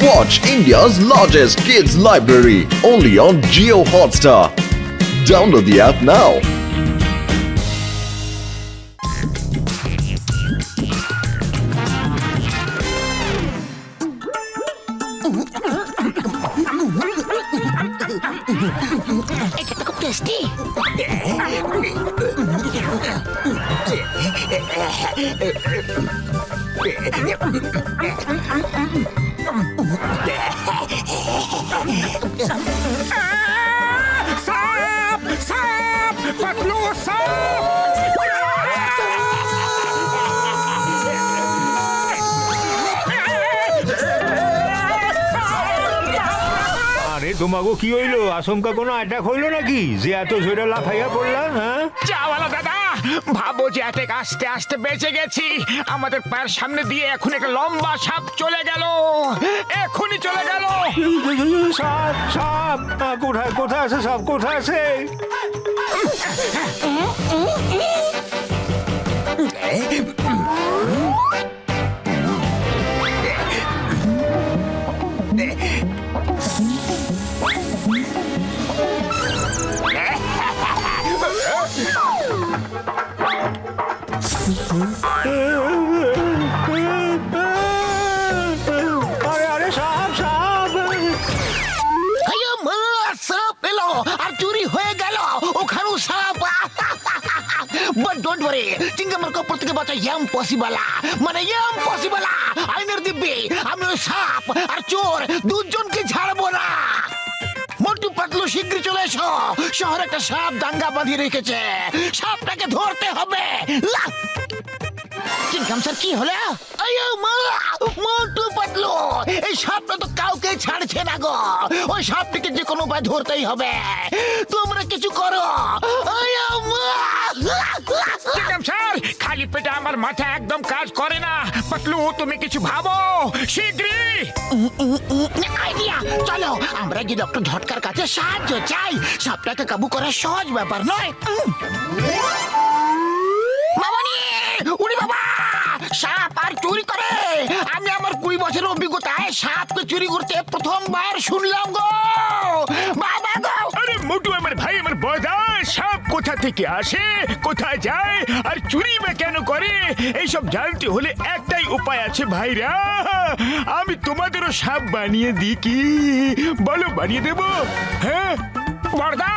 Watch India's largest kids library only on Jio Hotstar. Download the app now. এটা তো খুব tasty. সাপ সাপ পাতলু সাপ আরে তোমাকে কি হইলো? আশঙ্কা কোনো অ্যাটাক হইলো নাকি যে এত জোরে লাফাইয়া পড়লাম? হ্যাঁ, চাওয়ালা দাদা, ভাবো যে অ্যাটাক আস্তে আস্তে বেঁচে গেছি। আমাদের পায়ের সামনে দিয়ে এখন একটা লম্বা সাপ চলে গেল, এখনই চলে গেল। সাপ সাপ কোথায় কোথায় আছে? সাপ কোথায় আছে? আরে আরে সাপ সাপ! আইয়ো মা, সাপ এলো আর চুরি হয়ে গেল। ওখানেও সাপ। বাট ডোন্ট ওয়ারি, চিঙ্গামার কপর থেকে বাঁচা ইম্পসিবল। মানে ইম্পসিবল। আইনের দিব্যি আমি ওই সাপ আর চোর দুজনকে ছাড়বো না। মোটু পাতলু শীঘ্রই চলে এসো। শহরে একটা সাপ দাঙ্গা বাঁধিয়ে রেখেছে, সাপটাকে ধরতে হবে। চিঙ্গাম স্যার, কি হলো? আইয়ো মা, মোটু পাতলু, এই সাপটা তো কাউকে ছাড়ছে না গো। ওই সাপটিকে যে কোনো উপায় ধরতেই হবে। তোমরা কিছু করো। আইয়ো মা। চিঙ্গাম স্যার, খালি পেটে আমার মাথা একদম কাজ করে না। পাতলু, তুমি কিছু ভাবো শীঘ্রই। আইডিয়া, চলো আমরা গিয়ে ডক্টর ঝটকার কাছে সাহায্য চাই। সাপটাকে কাবু করা সহজ ব্যাপার নয়। মামনি, উনি বাবা, সাপ আর চুরি করে। আমি আমার 20 বছরের অভিজ্ঞতায় সাপকে চুরি করতে প্রথমবার শুনলাম গো। বাবা গো। আরে মোটু, আমার ভাই, আমার বড়দা, সাপ কোথা থেকে আসে, কোথায় যায় আর চুরি বা কেন করে, এইসব জানতে হলে একটাই উপায় আছে ভাইরা। আমি তোমাদেরও সাপ বানিয়ে দিই কি? বলো, বানিয়ে দেবো? হ্যাঁ বড়দা,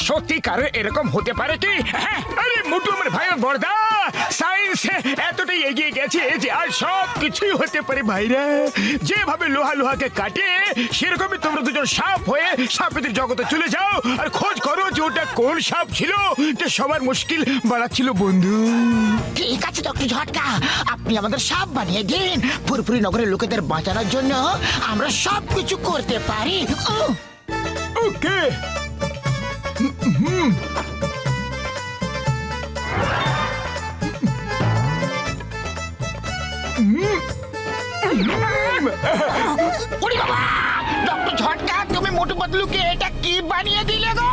সত্যিকারে এরকম হতে পারে কি? হ্যাঁ, আরে মোটু, আমার ভাই, আমার বড়দা, সায়েন্স এতটাই এগিয়ে গেছে যে আর সব কিছুই হতে পারে ভাইরা। যেভাবে লোহা লোহাকে কাটে, সেরকমই তোমরা দুজন সাপ হয়ে সাপেদের জগতে চলে যাও আর খোঁজ করো যে ওটা কোন সাপ ছিল যে সবার মুশকিল বাড়াচ্ছিল বন্ধু। ঠিক আছে ডক্টর ঝটকা, আপনি আমাদের সাপ বানিয়ে দিন। ফুরফুরি নগরের লোকেদের বাঁচানোর জন্য আমরা সব কিছু করতে পারি। ওকে। ওরে বাবা, ডক্টর ঝটকা, তুমি মোটু পাতলুকে এটা কি বানিয়ে দিলে গো?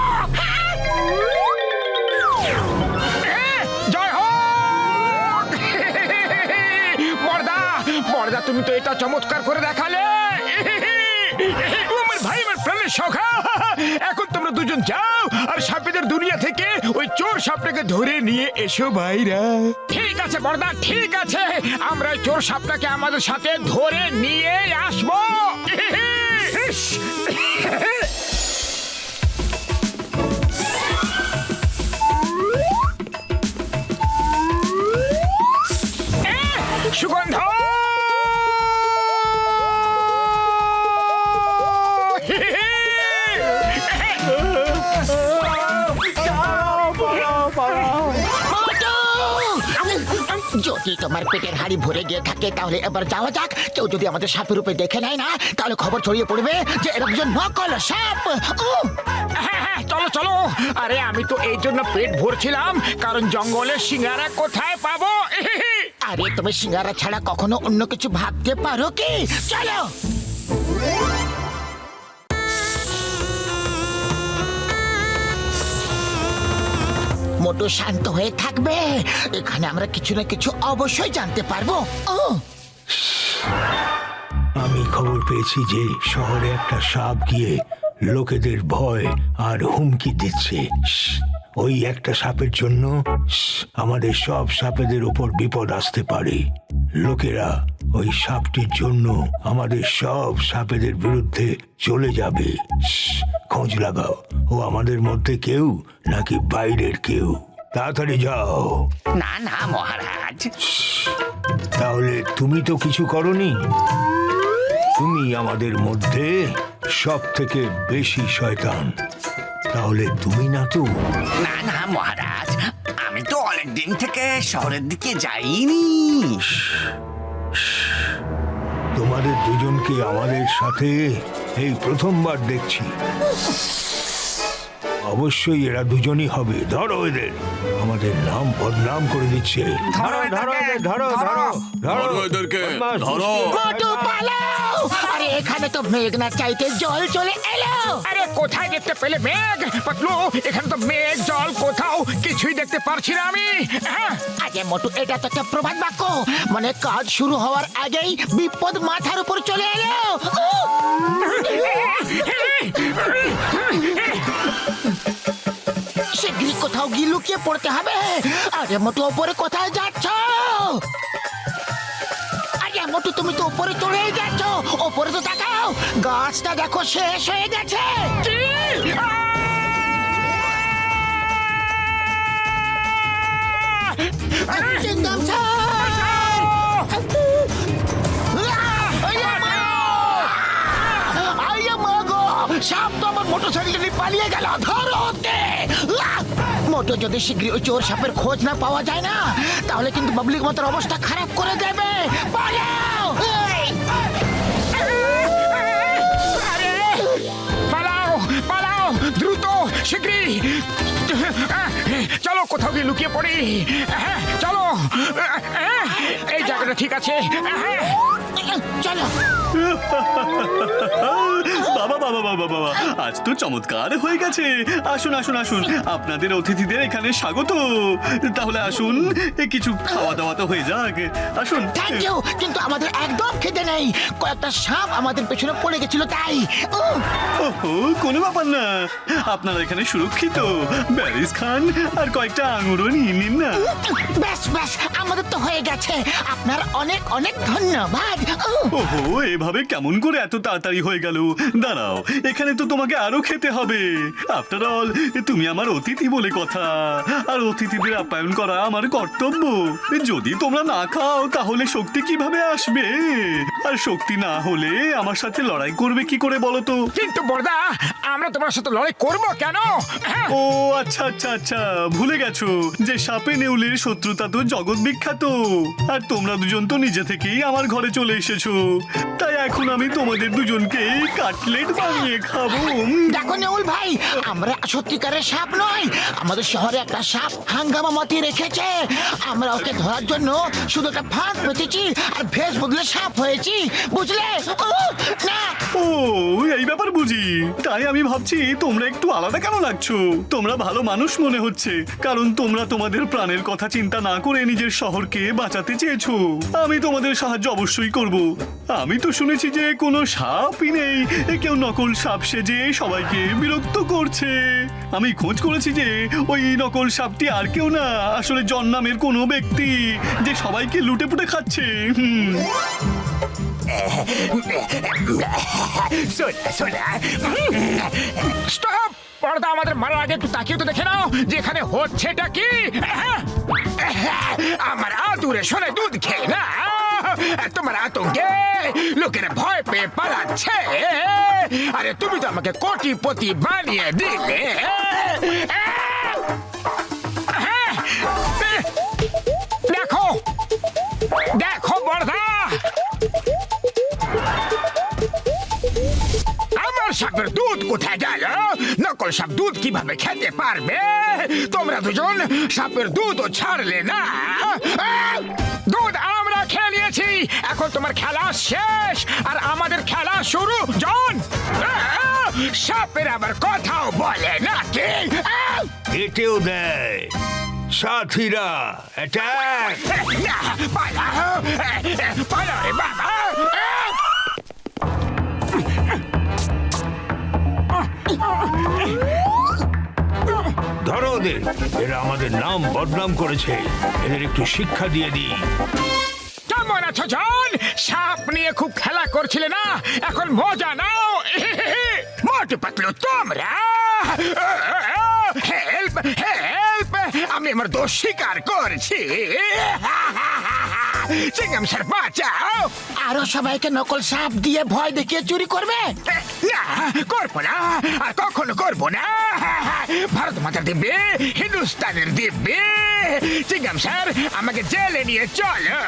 জয় হোক বড়দা। বড়দা, তুমি তো এটা চমৎকার করে দেখালে। ও আমার ভাই, আমার প্রাণের সখা, এখন তোমরা দুজন যাও আর সাপেদের দুনিয়া থেকে ওই চোর সাপটাকে ধরে নিয়ে এসো ভাইরা। ঠিক আছে বড়দা, ঠিক আছে, আমরা ওই চোর সাপটাকে আমাদের সাথে ধরে নিয়ে আসবো। সুগন্ধ, যদি তোমার পেটের হাড়ি ভরে গিয়ে থাকে তাহলে এবার যাওয়া যাক। কেউ যদি আমাদের সাপের রূপে দেখে নেয় না, তাহলে খবর ছড়িয়ে পড়বে যে এরকম একজন নকল সাপ। হ্যাঁ হ্যাঁ, চলো চলো। আরে আমি তো এই জন্য পেট ভরছিলাম, কারণ জঙ্গলে সিঙ্গারা কোথায় পাবো। আরে তুমি সিঙ্গারা ছাড়া কখনো অন্য কিছু ভাবতে পারো কি? চলো। মোটু শান্ত হয়ে থাকবে। এখানে আমরা কিছু না কিছু অবশ্যই জানতে পারবো। আমি খবর পেয়েছি যে শহরে একটা সাপ গিয়ে লোকেদের ভয় আর হুমকি দিচ্ছে। ওই একটা সাপের জন্য আমাদের সব সাপেদের উপর বিপদ আসতে পারে। লোকেরা ওই সাপটির জন্য আমাদের সব সাপেদের বিরুদ্ধে চলে যাবে। খোঁজ লাগাও, ও আমাদের মধ্যে কেউ নাকি বাইরের কেউ। তাড়াতাড়ি যাও। না না মহারাজ, তাহলে তুমি তো কিছু করনি। তুমি আমাদের মধ্যে সব থেকে বেশি শয়তান। তাহলে তুমি না তো? না না মহারাজ, আমি তো অনেক দিন থেকে শহরের দিকে যাইনি। তোমাদের দুজনকে আমাদের সাথে এই প্রথমবার দেখছি। অবশ্যই এরা দুজনই হবে। ধরো এদের, আমাদের নাম বদনাম করে দিচ্ছে। ধরো ধরো এদেরকে, এদের, ধরো ধরো। ধরো ধরো এদেরকে, বদমাশ, ধরো। মোটু পালাও! আরে এখানে তো মেঘনা চাইতে জল চলে এলো। আরে কোথায় দেখতে পেলে মেঘ? পাতলু, এখানে তো মেঘ জল কোথাও কিছুই দেখতে পারছি না আমি। হ্যাঁ, আরে মোটু, এটা তো একটা প্রবাদ বাক্য, মানে কাজ শুরু হওয়ার আগেই বিপদ মাথার উপর চলে এলো। শীঘ্রই কোথাও গিয়ে লুকিয়ে পড়তে হবে। আরে মোটু, ওপরে কোথায় যাচ্ছ? আরে মোটু, তুমি তো উপরে চলেই যাচ্ছ। ওপরে তো তাকাও, গাছটা দেখো শেষ হয়ে গেছে। চিংগাম স্যার! আইয়া মাগো! সাপ তো আমার মোটরসাইকেল নিয়ে পালিয়ে গেল। ধরো ওকে! মোটর যদি শীঘ্রই ওই চোর সাপের খোঁজ না পাওয়া যায় না, তাহলে কিন্তু পাবলিক মতের অবস্থা খারাপ করে দেবে। পালাও! আরে পালাও পালাও, দ্রুত শীঘ্রই চলো, কোথাও গিয়ে লুকিয়ে পড়ি। হ্যাঁ, চলো। এই জায়গাটা ঠিক আছে। হ্যাঁ, চলো। বাবা বাবা বাবা বাবা, আজ তো চমৎকার হয়ে গেছে। আসুন আসুন আসুন, আপনাদের অতিথিদের এখানে স্বাগত। তাহলে আসুন, কিছু খাওয়া দাওয়া তো হয়ে যাক। আসুন। থ্যাংক ইউ, কিন্তু আমাদের একদম খেতে নেই। কয়েকটা সাপ আমাদের পেছনে পড়ে গেছিল তাই। ওহো, কোনো ব্যাপার না, আপনারা এখানে সুরক্ষিত। ব্যারিস খান আর কয়েকটা আঙুরও নিয়ে নিন না। ব্যাস ব্যাস, আমাদের তো হয়ে গেছে। আপনার অনেক অনেক ধন্যবাদ। ওহো, এভাবে কেমন করে এত তাড়াতাড়ি হয়ে গেল? দাঁড়াও, এখানে তো তোমাকে আরো খেতে হবে। আফটার অল, তুমি আমার অতিথি বলে কথা, আর অতিথিদের আপ্যায়ন করা আমার কর্তব্য। যদি তোমরা না খাও তাহলে শক্তি কিভাবে আসবে? আর শক্তি না হলে আমার সাথে লড়াই করবে কি করে বলো তো? কিন্তু বড়দা, আমরা তোমার সাথে লড়াই করবো কেন? হ্যাঁ, ও আচ্ছা আচ্ছা আচ্ছা, ভুলে গেছো যে সাপে নেউলের শত্রুতা তো জগৎ বিখ্যাত। আর তোমরা দুজন তো নিজে থেকেই আমার ঘরে চলে এসেছো, তাই এখন আমি তোমাদের দুজনকে কাটলেট বানিয়ে খাবো। দেখো নেউল ভাই, আমরা সত্যিকারের সাপ নয়। আমাদের শহরে একটা সাপ হাঙ্গামা মাতিয়ে রেখেছে। আমরা ওকে ধরার জন্য শুধু একটা ফাঁদ পেতেছি আর ভেষ বদলে সাপ হয়েছি, বুঝলে? না, ও এই ব্যাপার বুঝি। তাই আমি ভাবছি তোমরা একটু আলাদা কেন লাগছো। তোমরা ভালো মানুষ মনে হচ্ছে, কারণ তোমরা তোমাদের প্রাণের কথা চিন্তা না করে নিজের শহরকে বাঁচাতে চেয়েছো। আমি তোমাদের সাহায্য অবশ্যই করব। আমি তো শুনেছি যে কোনো সাপই নেই, কেউ নকল সাপ সেজে সবাইকে বিরক্ত করছে। আমি খোঁজ করেছি যে ওই নকল সাপটি আর কেউ না, আসলে জন নামের কোনো ব্যক্তি, যে সবাইকে লুটে পুটে খাচ্ছে। স্টপ! পর্দা, আমাদের মারার আগে একটু তাকিয়ে তো দেখে নাও যে এখানে হচ্ছেটা কি। আমার আদুরে শোনে দুধ খেয়ে না, তোমার আতঙ্কে লোকেরা ভয় পেয়ে পালাচ্ছে। আরে তুমি তো আমাকে কোটিপতি বানিয়ে দিলে। দেখো দেখো বর্দা, আমার সাপের দুধ কোথায় গেল? নকল সাপ দুধ কিভাবে খেতে পারবে? তোমরা দুজন সাপের দুধও ছাড়লে না। দুধ আমরা খেয়ে নিয়েছি, এখন তোমার খেলা শেষ আর আমাদের খেলা শুরু। জন, সাপের আবার কথাও বলে নাকি? এটেও দেয়। সাথীরা, অ্যাটাক! পালাও পালাও রে বাবা। ওদের, এরা আমাদের নাম বদনাম করেছে, এদের একটু শিক্ষা দিয়ে দিই। কেমন আছো জন? সাপ নিয়ে খুব খেলা করছিলে না, এখন মজা নাও। মোটু পাতলু তোমরা হেল্প হেল্প, আমি আমার দোষ স্বীকার করছি। চিংগাম স্যার বাঁচাও। আরো সবাইকে নকল সাপ দিয়ে ভয় দেখিয়ে চুরি করবে? না, করবো না, আর কখনো করবো না। ভারত মাতার দিব্যে, হিন্দুস্তানের দিব্যে। চিংগাম স্যার, আমাকে জেলে নিয়ে চলো।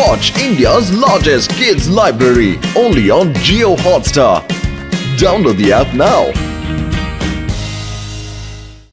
Watch India's largest kids library only on Geo Hotstar. Download the app now.